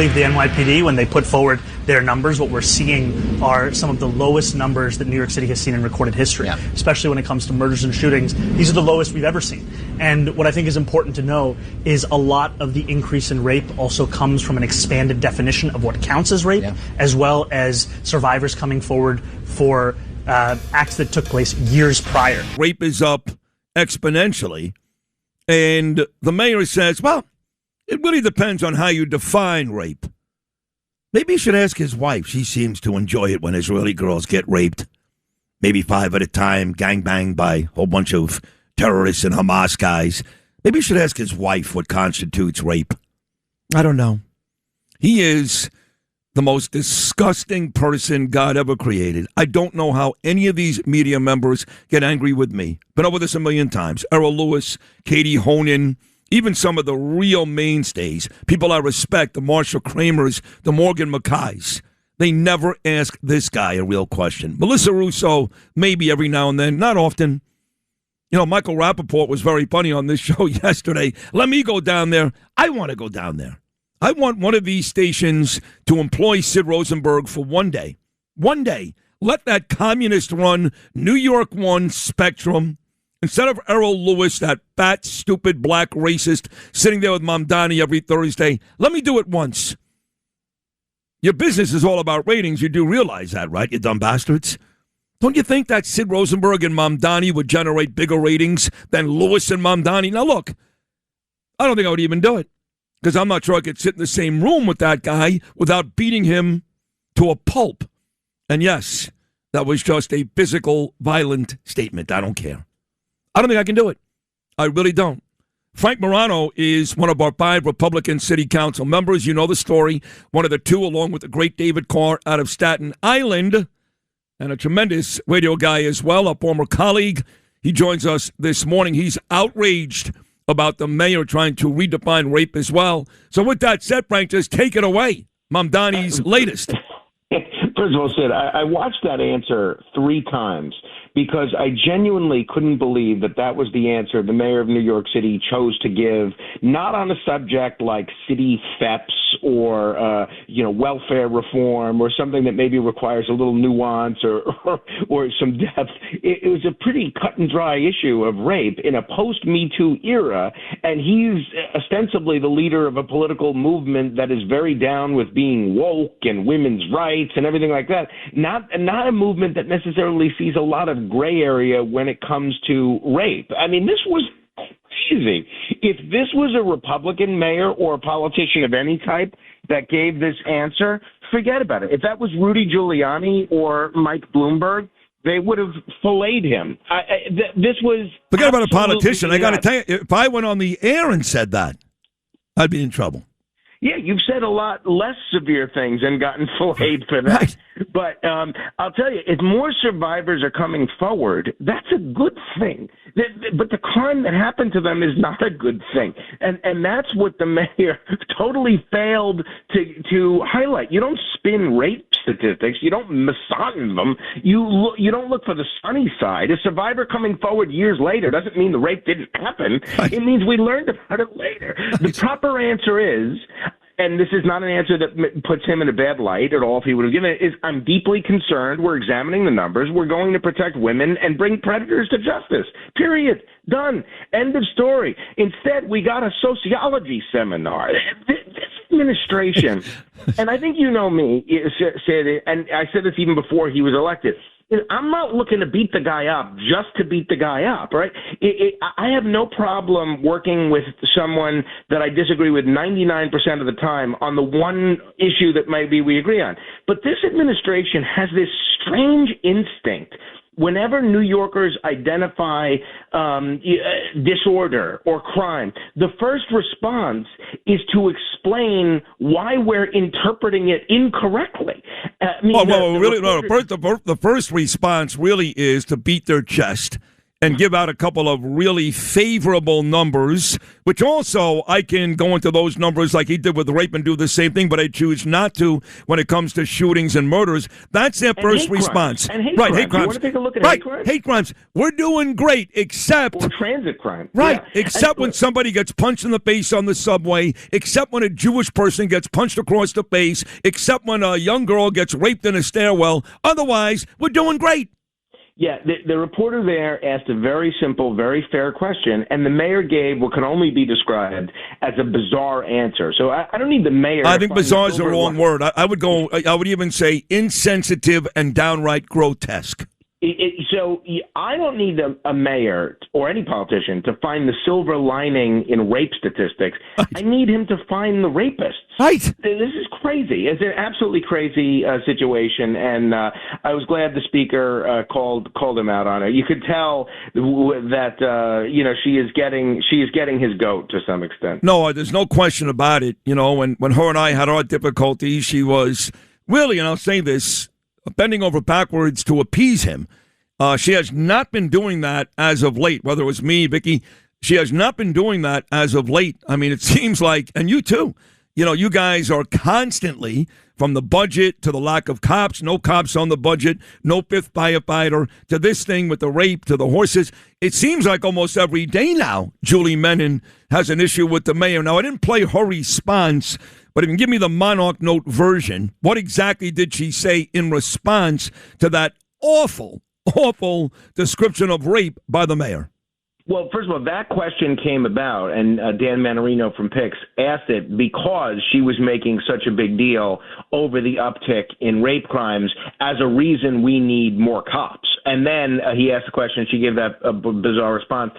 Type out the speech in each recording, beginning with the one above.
believe the NYPD, when they put forward their numbers, what we're seeing are some of the lowest numbers that New York City has seen in recorded history, especially when it comes to murders and shootings. These are the lowest we've ever seen. And what I think is important to know is a lot of the increase in rape also comes from an expanded definition of what counts as rape, as well as survivors coming forward for acts that took place years prior. Rape is up exponentially, and the mayor says, well, it really depends on how you define rape. Maybe he should ask his wife. She seems to enjoy it when Israeli girls get raped. Maybe 5 at a time, gangbanged by a whole bunch of terrorists and Hamas guys. Maybe he should ask his wife what constitutes rape. I don't know. He is the most disgusting person God ever created. I don't know how any of these media members get angry with me. Been over this a million times. Errol Lewis, Katie Honan, even some of the real mainstays, people I respect, the Marshall Kramers, the Morgan McKays. They never ask this guy a real question. Melissa Russo, maybe every now and then, not often. You know, Michael Rappaport was very funny on this show yesterday. Let me go down there. I want to go down there. I want one of these stations to employ Sid Rosenberg for one day. One day. Let that communist-run New York One Spectrum, instead of Errol Lewis, that fat, stupid, black racist, sitting there with Mamdani every Thursday, let me do it once. Your business is all about ratings. You do realize that, right, you dumb bastards? Don't you think that Sid Rosenberg and Mamdani would generate bigger ratings than Lewis and Mamdani? Now, look, I don't think I would even do it, because I'm not sure I could sit in the same room with that guy without beating him to a pulp. And yes, that was just a physical, violent statement. I don't care. I don't think I can do it. I really don't. Frank Morano is one of our 5 Republican city council members. You know the story. One of the 2, along with the great David Carr out of Staten Island, and a tremendous radio guy as well, a former colleague. He joins us this morning. He's outraged about the mayor trying to redefine rape as well. So with that said, Frank, just take it away. Mamdani's latest. First of all, Sid, I watched that answer 3 times because I genuinely couldn't believe that that was the answer the mayor of New York City chose to give, not on a subject like city thefts or, welfare reform or something that maybe requires a little nuance or some depth. It was a pretty cut and dry issue of rape in a post-Me Too era, and he's ostensibly the leader of a political movement that is very down with being woke and women's rights and everything like that. Not a movement that necessarily sees a lot of gray area when it comes to rape. I mean, this was crazy. If this was a Republican mayor or a politician of any type that gave this answer, forget about it. If that was Rudy Giuliani or Mike Bloomberg, they would have filleted him. This was... Forget about a politician. I got to tell you, if I went on the air and said that, I'd be in trouble. Yeah, you've said a lot less severe things and gotten filleted for that. Right. But I'll tell you, if more survivors are coming forward, that's a good thing. But the crime that happened to them is not a good thing. And that's what the mayor totally failed to highlight. You don't spin rape statistics. You don't massage them. You don't look for the sunny side. A survivor coming forward years later doesn't mean the rape didn't happen. Right. It means we learned about it later. The proper answer is, and this is not an answer that puts him in a bad light at all if he would have given it, is I'm deeply concerned. We're examining the numbers. We're going to protect women and bring predators to justice. Period. Done. End of story. Instead, we got a sociology seminar. This administration, and I think you know me, and I said this even before he was elected, I'm not looking to beat the guy up just to beat the guy up, right? I have no problem working with someone that I disagree with 99% of the time on the one issue that maybe we agree on. But this administration has this strange instinct. Whenever New Yorkers identify disorder or crime, the first response is to explain why we're interpreting it incorrectly. The first response really is to beat their chest and give out a couple of really favorable numbers, which also I can go into those numbers like he did with rape and do the same thing, but I choose not to when it comes to shootings and murders. That's their first response. And hate right, crimes. hate crimes. You want to take a look at right, hate crimes? Hate crimes. We're doing great, except... Or transit crime. Right, Yeah. except when somebody gets punched in the face on the subway, except when a Jewish person gets punched across the face, except when a young girl gets raped in a stairwell. Otherwise, we're doing great. Yeah, the reporter there asked a very simple, very fair question, and the mayor gave what can only be described as a bizarre answer. So I don't need the mayor. I think bizarre is the wrong word. I would even say insensitive and downright grotesque. So I don't need a mayor or any politician to find the silver lining in rape statistics. Right. I need him to find the rapists. Right. This is crazy. It's an absolutely crazy situation, and I was glad the speaker called him out on it. You could tell that she is getting his goat to some extent. No, there's no question about it. When her and I had our difficulties, she was really, and I'll say this, bending over backwards to appease him. She has not been doing that as of late, whether it was me, Vicky. She has not been doing that as of late. I mean, it seems like, and you too, you guys are constantly, from the budget to the lack of cops, no cops on the budget, no fifth firefighter, to this thing with the rape, to the horses. It seems like almost every day now, Julie Menon has an issue with the mayor. Now, I didn't play her response, but if you can give me the Monarch Note version, what exactly did she say in response to that awful description of rape by the mayor? Well, first of all, that question came about, and Dan Manarino from Pix asked it because she was making such a big deal over the uptick in rape crimes as a reason we need more cops. And then he asked the question, she gave that bizarre response.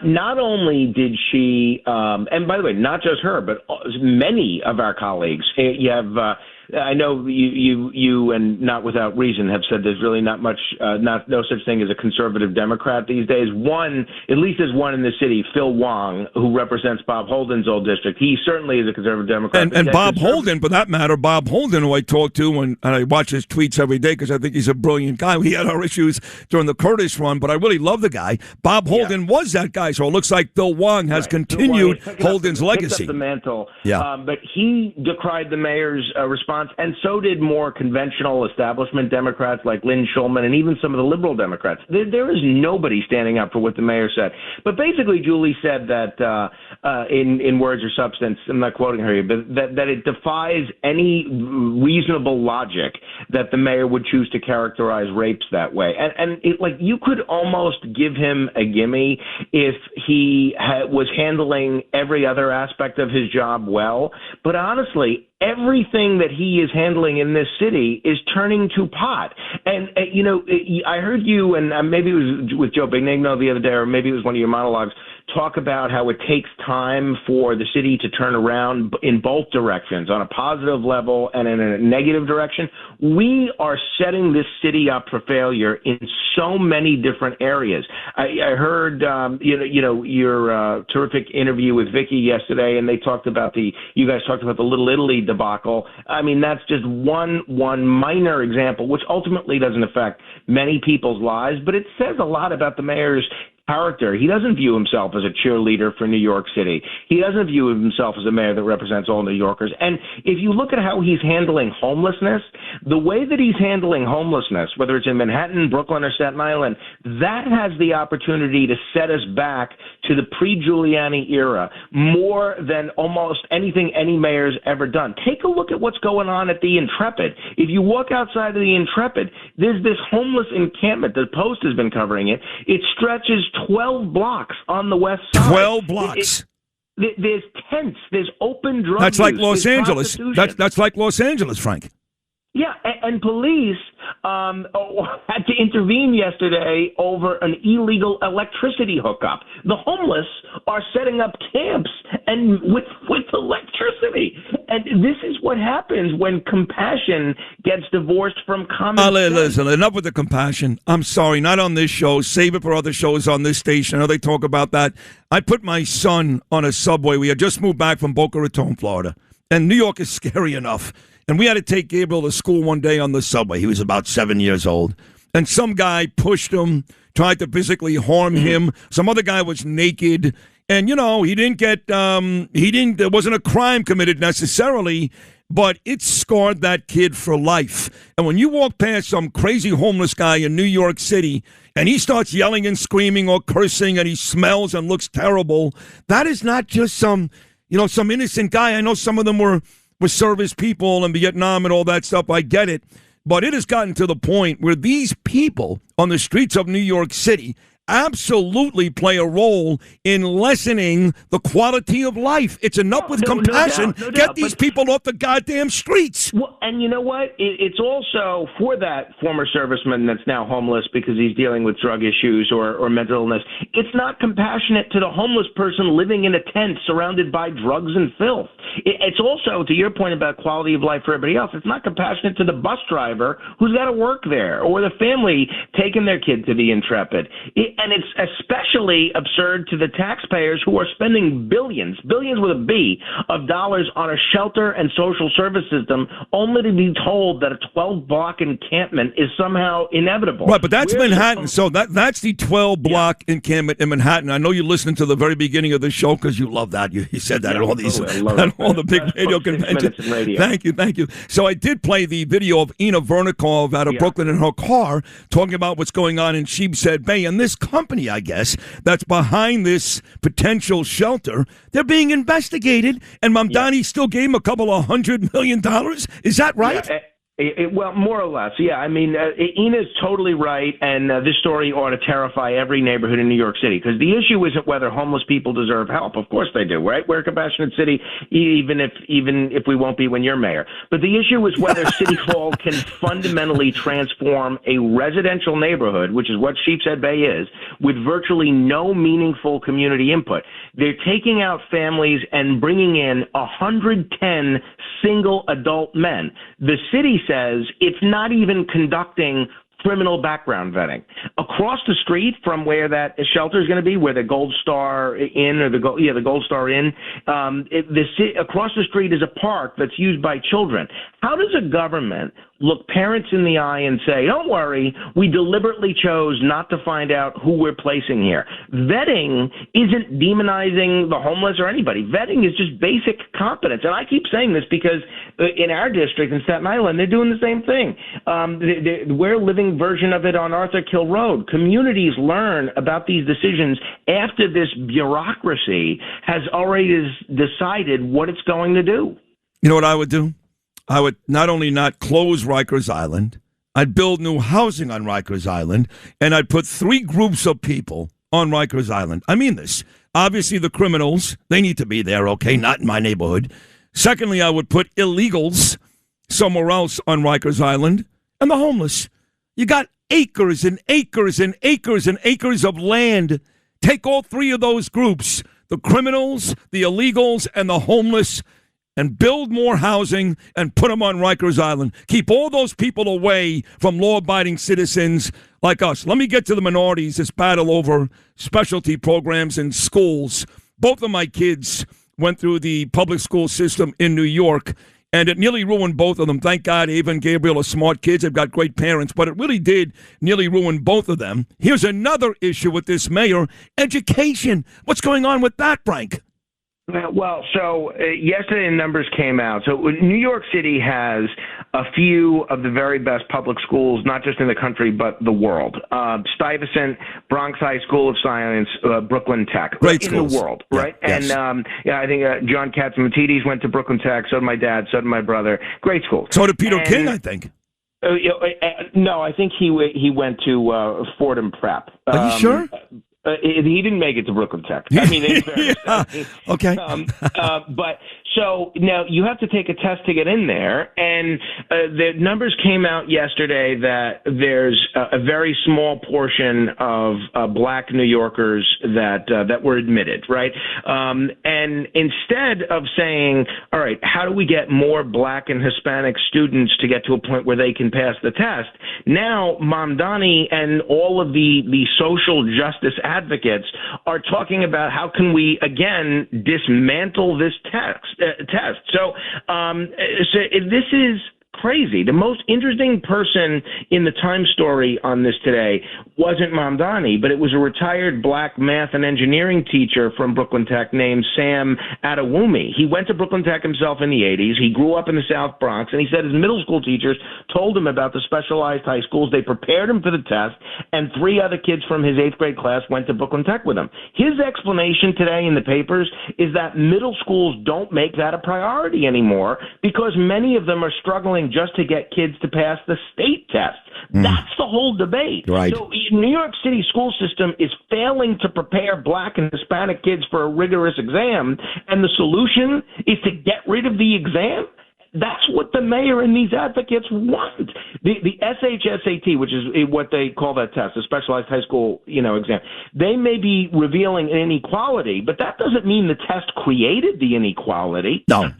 Not only did she, and by the way, not just her, but many of our colleagues, you have... I know you and not without reason have said there's really not much, no such thing as a conservative Democrat these days. At least there's one in the city, Phil Wong, who represents Bob Holden's old district. He certainly is a conservative Democrat. And Bob Holden, for that matter, Bob Holden, who I talk to, and I watch his tweets every day because I think he's a brilliant guy. We had our issues during the Curtis run, but I really love the guy. Bob Holden was that guy, so it looks like Phil Wong has continued Holden's legacy. Picked up the mantle. Yeah. But he decried the mayor's response. And so did more conventional establishment Democrats like Lynn Schulman and even some of the liberal Democrats. There is nobody standing up for what the mayor said. But basically, Julie said that in words or substance, I'm not quoting her here, but that it defies any reasonable logic that the mayor would choose to characterize rapes that way. And you could almost give him a gimme if he was handling every other aspect of his job well. But honestly, everything that he is handling in this city is turning to pot. And, I heard you, and maybe it was with Joe Benigno the other day, or maybe it was one of your monologues, talk about how it takes time for the city to turn around in both directions, on a positive level and in a negative direction. We are setting this city up for failure in so many different areas. I heard, your terrific interview with Vicky yesterday, and you guys talked about the Little Italy debacle. I mean, that's just one minor example, which ultimately doesn't affect many people's lives, but it says a lot about the mayor's character. He doesn't view himself as a cheerleader for New York City. He doesn't view himself as a mayor that represents all New Yorkers. And if you look at how he's handling homelessness, the way that he's handling homelessness, whether it's in Manhattan, Brooklyn, or Staten Island, that has the opportunity to set us back to the pre-Giuliani era more than almost anything any mayor's ever done. Take a look at what's going on at the Intrepid. If you walk outside of the Intrepid, there's this homeless encampment. The Post has been covering it. It stretches 12 blocks on the west side. 12 blocks. There's tents. There's open drug That's like use, Los Angeles. That's like Los Angeles, Frank. Yeah, and police had to intervene yesterday over an illegal electricity hookup. The homeless are setting up camps and with electricity. And this is what happens when compassion gets divorced from common sense. Listen, enough with the compassion. I'm sorry, not on this show. Save it for other shows on this station. I know they talk about that. I put my son on a subway. We had just moved back from Boca Raton, Florida. And New York is scary enough. And we had to take Gabriel to school one day on the subway. He was about 7 years old. And some guy pushed him tried to physically harm him. Some other guy was naked. And, he didn't get, there wasn't a crime committed necessarily, but it scarred that kid for life. And when you walk past some crazy homeless guy in New York City and he starts yelling and screaming or cursing and he smells and looks terrible, that is not just some innocent guy. I know some of them were service people in Vietnam and all that stuff. I get it. But it has gotten to the point where these people on the streets of New York City absolutely play a role in lessening the quality of life. It's enough with compassion. No doubt, Get these people off the goddamn streets. Well, and you know what? It's also for that former serviceman that's now homeless because he's dealing with drug issues or mental illness. It's not compassionate to the homeless person living in a tent surrounded by drugs and filth. It's also, to your point about quality of life for everybody else, it's not compassionate to the bus driver who's got to work there or the family taking their kid to the Intrepid. And it's especially absurd to the taxpayers who are spending billions with a B, of dollars on a shelter and social service system only to be told that a 12-block encampment is somehow inevitable. Right, but that's Manhattan. So that's the 12-block encampment in Manhattan. I know you're listening to the very beginning of the show because you love that. You said that at all these, all the big radio conventions. Thank you. So I did play the video of Ina Vernikov out of Brooklyn in her car talking about what's going on in Sheepshead Bay, and this company, I guess, that's behind this potential shelter, they're being investigated, and Mamdani still gave him a couple of $100 million. Is that right? Yeah, well, more or less, yeah. I mean, Ina's totally right, and this story ought to terrify every neighborhood in New York City, because the issue isn't whether homeless people deserve help. Of course they do, right? We're a compassionate city, even if we won't be when you're mayor. But the issue is whether City Hall can fundamentally transform a residential neighborhood, which is what Sheepshead Bay is, with virtually no meaningful community input. They're taking out families and bringing in 110 single adult men. The city says it's not even conducting criminal background vetting. Across the street from where that shelter is going to be, where the Gold Star Inn or the Gold Star Inn, across the street is a park that's used by children. How does a government look parents in the eye and say, don't worry, we deliberately chose not to find out who we're placing here? Vetting isn't demonizing the homeless or anybody. Vetting is just basic competence. And I keep saying this because in our district in Staten Island, they're doing the same thing. We're a living version of it on Arthur Kill Road. Communities learn about these decisions after this bureaucracy has already decided what it's going to do. You know what I would do? I would not only not close Rikers Island, I'd build new housing on Rikers Island, and I'd put 3 groups of people on Rikers Island. I mean this. Obviously, the criminals, they need to be there, okay? Not in my neighborhood. Secondly, I would put illegals somewhere else on Rikers Island, and the homeless. You got acres and acres and acres and acres of land. Take all 3 of those groups, the criminals, the illegals, and the homeless, and build more housing and put them on Rikers Island. Keep all those people away from law-abiding citizens like us. Let me get to the minorities, this battle over specialty programs in schools. Both of my kids went through the public school system in New York, and it nearly ruined both of them. Thank God Ava and Gabriel are smart kids. They've got great parents, but it really did nearly ruin both of them. Here's another issue with this mayor, education. What's going on with that, Frank? Well, so yesterday the numbers came out. So New York City has a few of the very best public schools, not just in the country, but the world. Stuyvesant, Bronx High School of Science, Brooklyn Tech. Great in schools. The world, right? Yes. And I think John Katzimatidis went to Brooklyn Tech, so did my dad, so did my brher. Great schools. So did Peter King, I think. No, I think he went to Fordham Prep. Are you sure? He didn't make it to Brooklyn Tech. I mean, okay. But so now you have to take a test to get in there, and the numbers came out yesterday that there's a very small portion of black New Yorkers that were admitted, right? And instead of saying, all right, how do we get more black and Hispanic students to get to a point where they can pass the test? Now Mamdani and all of the social justice advocates are talking about how can we again dismantle this test. So this is crazy. The most interesting person in the Times story on this today wasn't Mamdani, but it was a retired black math and engineering teacher from Brooklyn Tech named Sam Adewumi. He went to Brooklyn Tech himself in the 80s. He grew up in the South Bronx, and he said his middle school teachers told him about the specialized high schools. They prepared him for the test, and 3 other kids from his 8th grade class went to Brooklyn Tech with him. His explanation today in the papers is that middle schools don't make that a priority anymore because many of them are struggling just to get kids to pass the state test. That's the whole debate. Right. So New York City school system is failing to prepare black and Hispanic kids for a rigorous exam, and the solution is to get rid of the exam. That's what the mayor and these advocates want. The SHSAT, which is what they call that test, the specialized high school, exam, they may be revealing an inequality, but that doesn't mean the test created the inequality. No.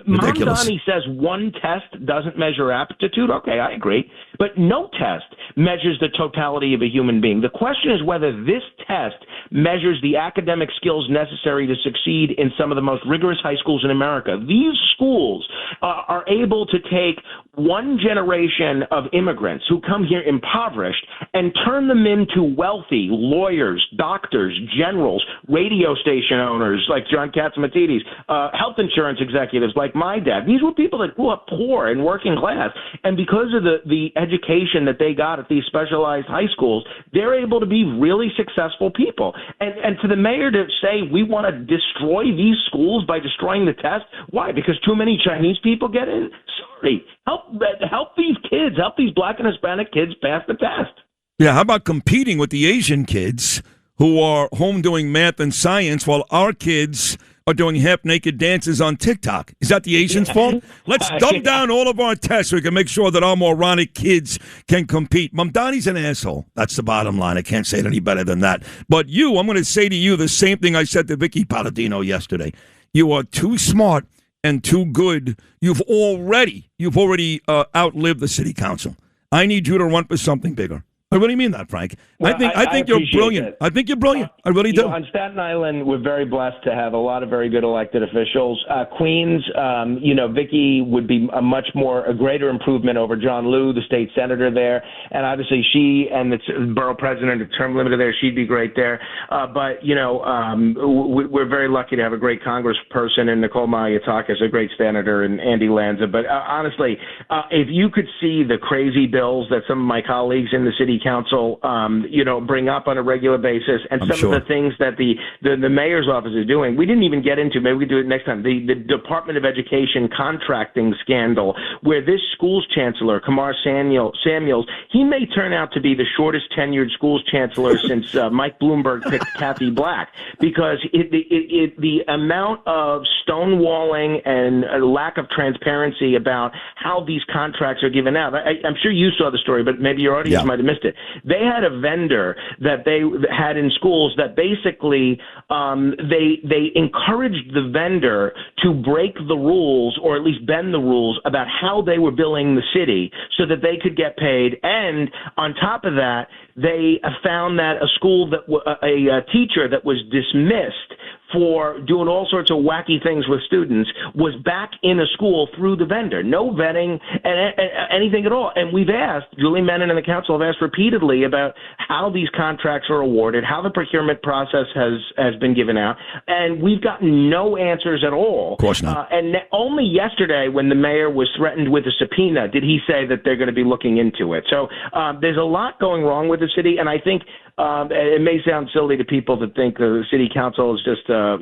Ridiculous. Mamdani says one test doesn't measure aptitude. Okay, I agree. But no test measures the totality of a human being. The question is whether this test measures the academic skills necessary to succeed in some of the most rigorous high schools in America. These schools are able to take one generation of immigrants who come here impoverished and turn them into wealthy lawyers, doctors, generals, radio station owners like John Katsimatidis, health insurance executives like my dad. These were people that grew up poor and working class, and because of the education that they got at these specialized high schools, they're able to be really successful people. And to the mayor to say we want to destroy these schools by destroying the test, why? Because too many Chinese people get in? Sorry. Help these kids, help these black and Hispanic kids pass the test. Yeah, how about competing with the Asian kids who are home doing math and science while our kids are doing half-naked dances on TikTok? Is that the Asians' fault? Let's dumb down all of our tests so we can make sure that our moronic kids can compete. Mamdani's an asshole. That's the bottom line. I can't say it any better than that. But I'm going to say to you the same thing I said to Vicky Palladino yesterday. You are too smart and too good. You've already outlived the city council. I need you to run for something bigger. I really mean that, Frank. Well, I think you're brilliant. It. I think you're brilliant. I really do. On Staten Island, we're very blessed to have a lot of very good elected officials. Queens, Vicky would be a greater improvement over John Liu, the state senator there. And obviously she and the borough president, the term limiter there, she'd be great there. But we're very lucky to have a great congressperson in Nicole Malliotakis, a great senator, and Andy Lanza. But honestly, if you could see the crazy bills that some of my colleagues in the city council, bring up on a regular basis, and of the things that the mayor's office is doing. We didn't even get into, maybe we do it next time, the Department of Education contracting scandal, where this school's chancellor, Kamar Samuels, he may turn out to be the shortest tenured schools chancellor since Mike Bloomberg picked Kathy Black, because the amount of stonewalling and a lack of transparency about how these contracts are given out. I'm sure you saw the story, but maybe your audience might have missed it. They had a vendor that they had in schools that basically they encouraged the vendor to break the rules, or at least bend the rules, about how they were billing the city so that they could get paid. And on top of that, they found that a teacher that was dismissed for doing all sorts of wacky things with students was back in a school through the vendor. No vetting and anything at all. And we've asked, Julie Menon and the council have asked repeatedly about how these contracts are awarded, how the procurement process has been given out, and we've gotten no answers at all. Of course not. And only yesterday, when the mayor was threatened with a subpoena, did he say that they're going to be looking into it. So there's a lot going wrong with the city, and I think it may sound silly to people that think the city council is just a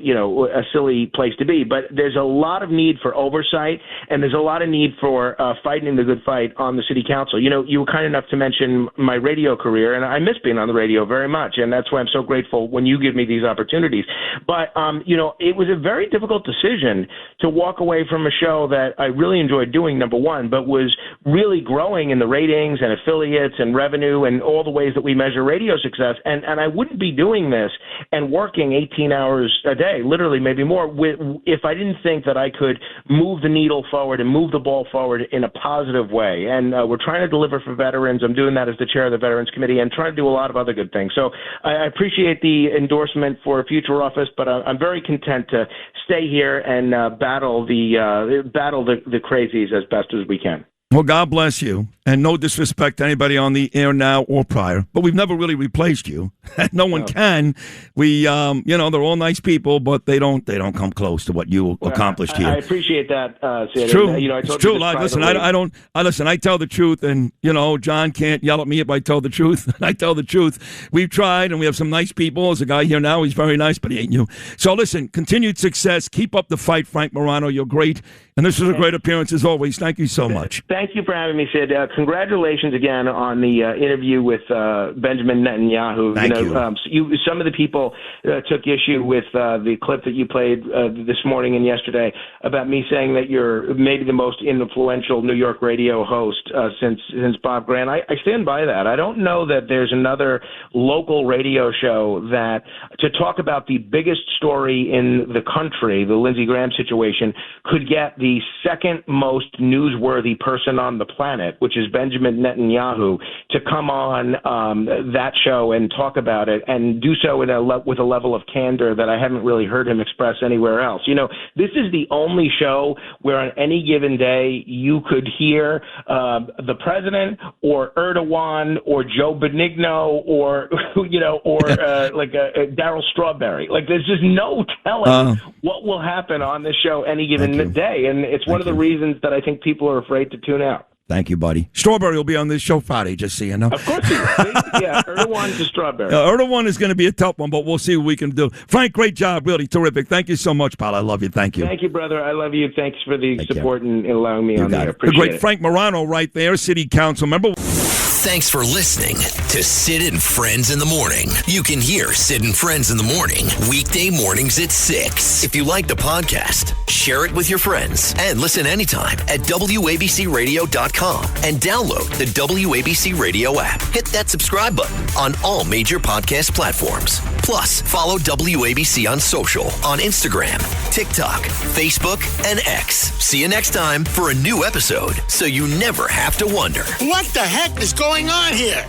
silly place to be, but there's a lot of need for oversight, and there's a lot of need for fighting the good fight on the city council. You were kind enough to mention my radio career, and I miss being on the radio very much, and that's why I'm so grateful when you give me these opportunities. But it was a very difficult decision to walk away from a show that I really enjoyed doing, number one, but was really growing in the ratings and affiliates and revenue and all the ways that we measure radio success. And I wouldn't be doing this and working 18 hours a day, literally maybe more, if I didn't think that I could move the needle forward and move the ball forward in a positive way. And we're trying to deliver for veterans. I'm doing that as the chair of the Veterans Committee and trying to do a lot of other good things. So I appreciate the endorsement for future office, but I'm very content to stay here and battle the crazies as best as we can. Well, God bless you, and no disrespect to anybody on the air now or prior, but we've never really replaced you. No one can. We, they're all nice people, but they don't come close to what you accomplished here. I appreciate that, Sid. It's true. And, I it's true. Listen, I tell the truth, and John can't yell at me if I tell the truth. I tell the truth. We've tried, and we have some nice people. There's a guy here now. He's very nice, but he ain't you. So listen, continued success. Keep up the fight, Frank Morano. You're great, and this was a great appearance as always. Thank you so much. Thank you for having me, Sid. Congratulations again on the interview with Benjamin Netanyahu. Thank you. Some of the people took issue with the clip that you played this morning and yesterday about me saying that you're maybe the most influential New York radio host since Bob Grant. I stand by that. I don't know that there's another local radio show that to talk about the biggest story in the country, the Lindsey Graham situation, could get the second most newsworthy person on the planet, which is Benjamin Netanyahu, to come on that show and talk about it and do so with a level of candor that I haven't really heard him express anywhere else. This is the only show where on any given day you could hear the president or Erdogan or Joe Benigno or like Darryl Strawberry. Like there's just no telling what will happen on this show any given day, and it's one of the reasons that I think people are afraid to tune out. Thank you, buddy. Strawberry will be on this show Friday, just so you know. Of course he will. Yeah, Erdogan to Strawberry. Erdogan is going to be a tough one, but we'll see what we can do. Frank, great job. Really terrific. Thank you so much, pal. I love you. Thank you. Thank you, brother. I love you. Thanks for the support and allowing me on there. The great Frank Morano right there, City Council member. Thanks for listening to Sid and Friends in the Morning. You can hear Sid and Friends in the Morning weekday mornings at 6. If you like the podcast, share it with your friends and listen anytime at WABCRadio.com and download the WABC Radio app. Hit that subscribe button on all major podcast platforms. Plus, follow WABC on social on Instagram, TikTok, Facebook, and X. See you next time for a new episode so you never have to wonder. What the heck is going on here?